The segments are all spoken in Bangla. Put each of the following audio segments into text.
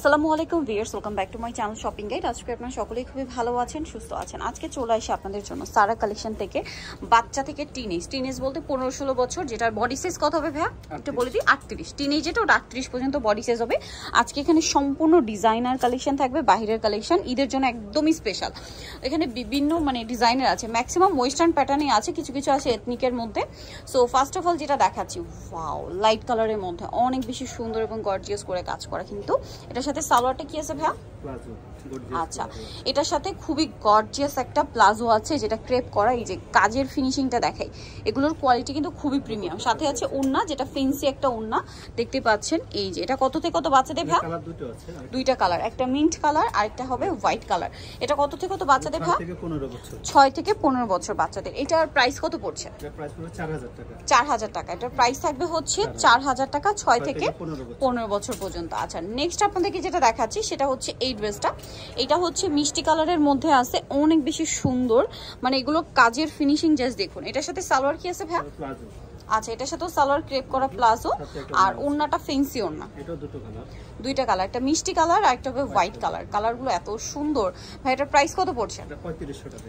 আসসালামু আলাইকুম viewers, welcome back to my channel shopping guide. আজকে আপনারা সকলেই খুবই ভালো আছেন, সুস্থ আছেন। আজকে চলে আসি আপনাদের জন্য সারা কালেকশন থেকে বাচ্চা থেকে টিনেজ বলতে 15-16 বছর, যেটার বডি সাইজ কত হবে ভাইয়া একটু বলে দিই। 38 টিনেজ, যেটা ওটা 38 পর্যন্ত বডি সাইজ হবে। আজকে এখানে সম্পূর্ণ ডিজাইনার কালেকশন থাকবে, বাহিরের কালেকশন ঈদের জন্য একদমই স্পেশাল। এখানে বিভিন্ন ডিজাইনের আছে, ম্যাক্সিমাম ওয়েস্টার্ন প্যাটার্নে আছে, কিছু কিছু আছে এথনিকের মধ্যে। সো ফার্স্ট অফ অল যেটা দেখাচ্ছি, ওয়াও, লাইট কালারের মধ্যে অনেক বেশি সুন্দর এবং গর্জিয়াস করে কাজ করা। কিন্তু এটার সাথে সালোয়ারটা কি আছে ভাইয়া? প্লাজো। আচ্ছা, এটার সাথে খুবই গর্জিয়াস একটা প্লাজো আছে, যেটা ক্রেপ করা। এই যে কাজের ফিনিশিংটা দেখাই, এগুলোর কোয়ালিটি কিন্তু খুবই প্রিমিয়াম। সাথে আছে ওড়না, যেটা ফেন্সি একটা ওড়না দেখতে পাচ্ছেন। এই যে এটা কত থেকে কত বাচ্চাদের ভাইয়া? দুইটা কালার, একটা মিন্ট কালার আর একটা হবে হোয়াইট কালার। এটা কত থেকে কত বাচ্চাদের ভাইয়া? 6 থেকে 15 বছর বাচ্চাদের। এটার প্রাইস কত পড়ছে? 4000 টাকা। এটার প্রাইস থাকবে হচ্ছে 4000 টাকা, 6 থেকে 15 বছর পর্যন্ত। আচ্ছা, নেক্সট আপনাদেরকে যেটা দেখাচ্ছি সেটা হচ্ছে এই ড্রেসটা। এটা হচ্ছে মিষ্টি কালারের মধ্যে আছে, অনেক বেশি সুন্দর। এগুলো কাজের ফিনিশিং জাস্ট দেখুন। এটার সাথে সালোয়ার কি আছে ভাইয়া? আচ্ছা, এটার সাথেও সালোয়ার ক্রেপ করা প্লাজো, আর ওড়নাটা ফেন্সি ওড়না। দুইটা কালার, একটা মিষ্টি কালার আর একটা হবে হোয়াইট কালার। কালারগুলো এত সুন্দর ভাই। এটার প্রাইস কত পড়ছে?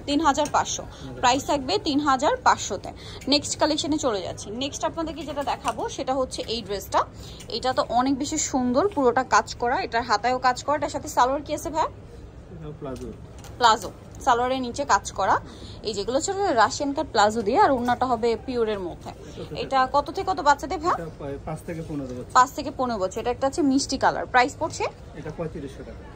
3500। প্রাইস থাকবে 3500-তে। নেক্সট কালেকশনে চলে যাচ্ছি। নেক্সট আপনাদেরকে যেটা দেখাবো সেটা হচ্ছে এই ড্রেসটা। এটা তো অনেক বেশি সুন্দর, পুরোটা কাজ করা, এটার হাতায়ও কাজ করা। এটার সাথে সালোয়ার কি আছে ভাই? প্লাজো, সালোয়ারের নিচে কাজ করা। এই যেগুলো ছিল রাশিয়ান কাট প্লাজো দিয়ে, আর ওড়নাটা হবে পিওরের মধ্যে। এটা কত থেকে কত বাচ্চাদের ভাই? 5 থেকে 15 বছর। এটা একটা আছে মিষ্টি কালার। প্রাইস পড়ছে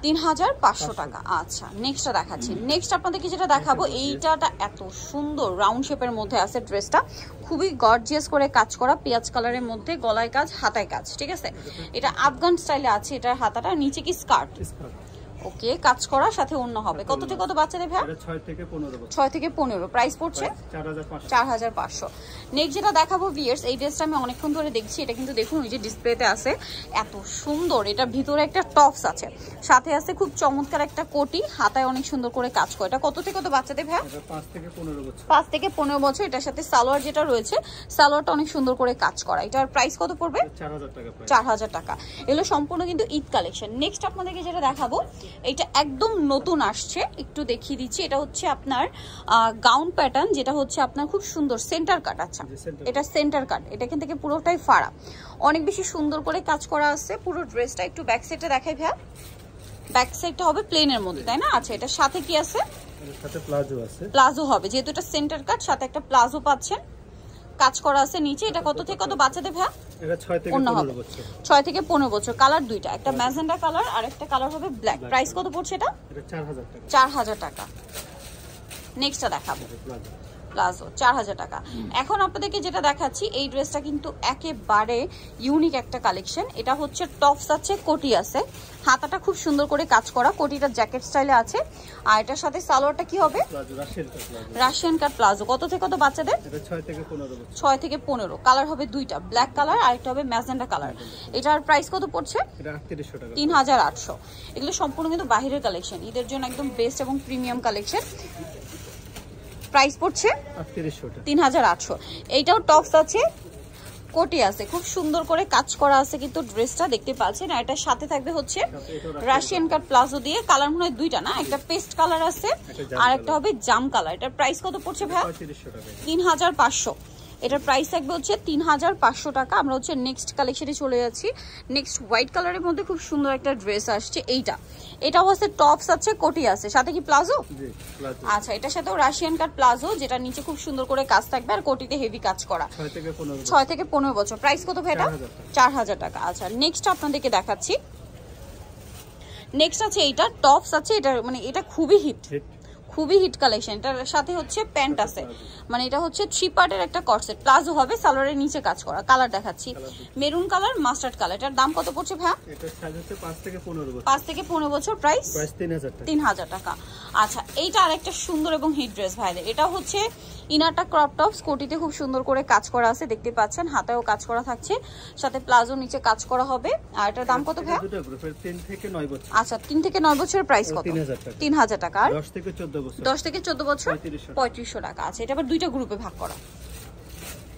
3500 টাকা। আচ্ছা, নেক্সটটা দেখাচ্ছি। নেক্সট আপনাদেরকে যেটা দেখাবো, এইটাটা এত সুন্দর রাউন্ড শেপের মধ্যে আছে ড্রেসটা, খুবই গর্জিয়াস করে কাজ করা, পেঁয়াজ কালারের মধ্যে, গলায় কাজ, হাতায় কাজ। ঠিক আছে, এটা আফগান স্টাইলে আছে। এটার হাতাটা নিচে কি স্কার্ট, ওকে, কাজ করা, সাথে অন্য হবে। কত থেকে কত বাচ্চাদের ভাই? 6 থেকে 15। প্রাইস পড়ছে 4500। নেক্সট যেটা দেখাবো ভিউয়ার্স, এই ড্রেসটা আমি অনেকক্ষণ ধরে দেখছি। এটা কিন্তু দেখুন ওই যে ডিসপ্লেতে আছে, এত সুন্দর। এটার ভিতরে একটা টপস আছে, সাথে আছে খুব চমৎকার একটা কোটি, হাতায় অনেক সুন্দর করে কাজ করে। এটা কত থেকে কত বাচ্চাদের ভাই? 5 থেকে 15 বছর। এটার সাথে সালোয়ার যেটা রয়েছে, সালোয়ারটা অনেক সুন্দর করে কাজ করা। এটার প্রাইস কত পড়বে? 4000 টাকা। এগুলো সম্পূর্ণ কিন্তু ঈদ কালেকশন। নেক্সট আপনাদেরকে যেটা দেখাবো, এটা একদম নতুন আসছে, একটু দেখিয়ে দিচ্ছি। এটা হচ্ছে আপনার গাউন প্যাটার্ন, যেটা হচ্ছে আপনার খুব সুন্দর সেন্টার কাট। আচ্ছা, এটা সেন্টার কাট, এটা এখান থেকে পুরোটাই ফাড়া, অনেক বেশি সুন্দর করে কাজ করা আছে পুরো ড্রেসটা। একটু ব্যাক সাইডটা দেখাই ভাইয়া। ব্যাক সাইডটা হবে প্লেনের মধ্যে, তাই না? আচ্ছা, এটার সাথে কি আছে? সাথে প্লাজো আছে, প্লাজো হবে, যেহেতু এটা সেন্টার কাট, সাথে একটা প্লাজো পাচ্ছেন, কাজ করা আছে নিচে। এটা কত থেকে কত বাচ্চাদের ভাইয়া? 6 থেকে 15 বছর। কালার দুইটা, একটা ম্যাজেন্ডা কালার আর একটা কালার হবে ব্ল্যাক। প্রাইস কত পড়ছে এটা? 4000 টাকা। নেক্সটটা দেখাবো, প্লাজো, 4000 টাকা। এখন আপনাদেরকে যেটা দেখাচ্ছি, এই ড্রেসটা কিন্তু একেবারে ইউনিক একটা কালেকশন। এটা হচ্ছে টপস আছে, কোটি আছে, হাতাটা খুব সুন্দর করে কাজ করা, কোটিটা জ্যাকেট স্টাইলে আছে। আর এটার সাথে সালোয়ারটা কি হবে? রাশিয়ান কাট প্লাজো। কত থেকে কত বাচ্চাদের? 6 থেকে 15। কালার হবে দুইটা, ব্ল্যাক কালার আর একটা হবে ম্যাজেন্ডা কালার। এটার প্রাইস কত পড়ছে? 3800। এগুলো সম্পূর্ণ কিন্তু বাহিরের কালেকশন, ঈদের জন্য একদম বেস্ট এবং প্রিমিয়াম কালেকশন। প্রাইস পড়ছে 3800। এইটাও টপস আছে, কোটি আছে, খুব সুন্দর করে কাজ করা আছে কিন্তু ড্রেসটা দেখতে পাচ্ছেন। আর এটার সাথে থাকবে হচ্ছে রাশিয়ান কাট প্লাজো দিয়ে। কালার মনে হয় দুইটা না, একটা পেস্ট কালার আছে আর একটা হবে জাম কালার। এটার প্রাইস কত পড়ছে ভাই? 3500। এটার প্রাইস থাকবে হচ্ছে 3500 টাকা। আমরা হচ্ছে নেক্সট কালেকশনে চলে যাচ্ছি। নেক্সট হোয়াইট কালারের মধ্যে খুব সুন্দর একটা ড্রেস আসছে। এটাও হচ্ছে টপস আছে, কোটি আছে, সাথে কি প্লাজো? আচ্ছা, এটার সাথেও রাশিয়ান কাট প্লাজো, যেটা নিচে খুব সুন্দর করে কাজ থাকবে আর কোটিতে হেভি কাজ করা। 6 থেকে 15 বছর। প্রাইস কত ভাই এটা? 4000 টাকা। আচ্ছা, নেক্সট আপনাদেরকে দেখাচ্ছি। নেক্সট আছে এইটা, টপস আছে, এটা এটা খুবই হিট কালেকশন। এটার সাথে হচ্ছে প্যান্ট আছে, এটা হচ্ছে 3 পার্টের একটা কটসেট, প্লাজো হবে, সালোয়ারের নিচে কাজ করা। কালার দেখাচ্ছি, মেরুন কালার, মাস্টার্ড কালার। এটার দাম কত পড়ছে ভাই? 5 থেকে 15 বছর। প্রাইস 3000 টাকা। আচ্ছা, এইটা আরেকটা সুন্দর এবং হিট ড্রেস ভাইদের। এটা হচ্ছে ইনারটা ক্রপ টপস, কোটিতে খুব সুন্দর করে কাজ করা আছে, দেখতে পাচ্ছেন, হাতেও কাজ করা থাকছে, সাথে প্লাজো নিচে কাজ করা হবে। আর এটার দাম কত ভাই? 3 থেকে 9 বছর। আচ্ছা, 3 থেকে 9 বছরের প্রাইস কত? 3000 টাকা। আর 10 থেকে 14 বছর 3500 টাকা। আচ্ছা, এটা আবার দুইটা গ্রুপে ভাগ করা।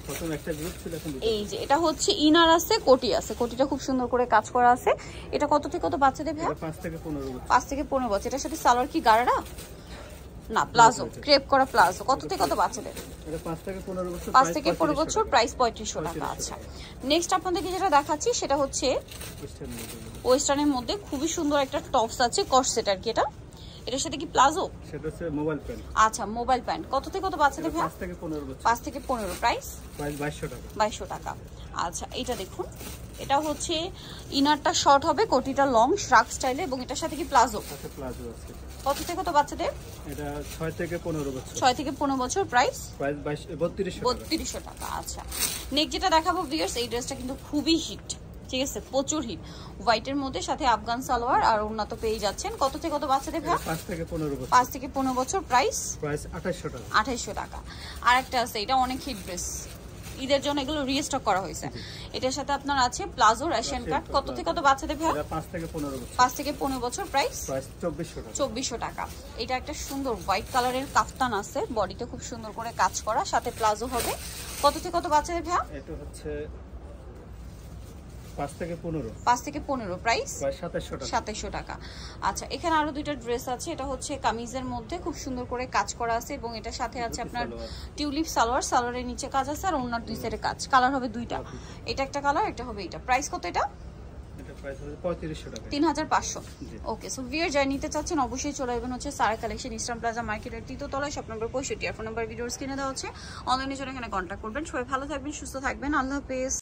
প্রথম একটা গ্রুপ ছিল, এখন এই যে এটা হচ্ছে ইনার আছে, কোটি আছে, কোটিটা খুব সুন্দর করে কাজ করা আছে। এটা কত থেকে কত বাচ্চাদের ভাইয়া? 5 থেকে 15 বছর। 5 থেকে 15 বছর। এটার সাথে সালোয়ার কি গারারা না প্লাজো, ক্রেপ করা প্লাজো। কত থেকে কত বাচ্চাদের? এটা 5 থেকে 15 বছর। 5 থেকে 15 বছর, প্রাইস 3500 টাকা। আচ্ছা, নেক্সট আপনাদেরকে যেটা দেখাচ্ছি সেটা হচ্ছে ওয়েস্টার্নের মধ্যে খুবই সুন্দর একটা টপস আছে, কর্সেট আর কি। এটার সাথে কি প্লাজো? সেটা হচ্ছে মোবাইল প্যান্ট। আচ্ছা, মোবাইল প্যান্ট। কত থেকে কত বাচ্চাদের ভাই? 5 থেকে 15 বছর। 5 থেকে 15, প্রাইস 2200 টাকা। 2200 টাকা। আচ্ছা, এটা দেখুন, এটা হচ্ছে ইনারটা শর্ট হবে, কোটিটা লং শ্রাক স্টাইলে, এবং এটার সাথে কি প্লাজো? সাথে প্লাজো আছে। কত থেকে কত বাচ্চাদের? এটা 6 থেকে 15 বছর। 6 থেকে 15 বছর, প্রাইস 3200 টাকা। আচ্ছা, নেক্সট যেটা দেখাবো ভিউয়ার্স, এই ড্রেসটা কিন্তু খুবই হিট, ঠিক আছে, প্রচুর হিট। হোয়াইটের মধ্যে সাথে আফগান সালোয়ার আর ওড়না তো পেয়ে যাচ্ছেন। কত থেকে কত বাচ্চাদের ভাই? 5 থেকে 15 বছর। 5 থেকে 15 বছর, প্রাইস 2800 টাকা। 2800 টাকা। আর একটা আছে, এটা অনেক হিট ড্রেস, ঈদের জন্য এগুলো রিস্টক করা হয়েছে। এটার সাথে আপনার আছে প্লাজো, রেশন কার্ড। কত থেকে কত বাচ্চাদের ভাই? 5 থেকে 15 বছর। 5 থেকে 15 বছর, প্রাইস 2400 টাকা। 2400 টাকা। এটা একটা সুন্দর হোয়াইট কালারের কাফতান আছে, বডিতে খুব সুন্দর করে কাজ করা, সাথে প্লাজো হবে। কত থেকে কত বাচ্চাদের ভাই? এটা হচ্ছে 5 থেকে 15। 5 থেকে 15, প্রাইস 2700 টাকা। আচ্ছা, এখানে আরো দুইটা ড্রেস আছে। এটা হচ্ছে কামিজের মধ্যে খুব সুন্দর করে কাজ করা আছে, এবং এটার সাথে আছে আপনার টিউলিপ সালোয়ার, সালোয়ারের নিচে কাজ আছে, আর ওনার দুই সাইডে কাজ। কালার হবে দুইটা, এটা একটা কালার, এটা হবে এটা। প্রাইস কত এটা? এটা প্রাইস হচ্ছে 3500 টাকা। 3500। ওকে, সো ভিউয়ার যারা নিতে চাচ্ছেন অবশ্যই চলে আসবেন হচ্ছে সারা কালেকশন, ইস্টার্ন প্লাজা মার্কেটের 3য় তলায়, শপ নম্বর 65। আর ফোন নাম্বার ভিডিওর স্ক্রিনে দেওয়া হচ্ছে, অনলাইনে জন্য এখানে কন্ট্যাক্ট করবেন। সবাই ভালো থাকবেন, সুস্থ থাকবেন, আল্লাহ হাফেজ।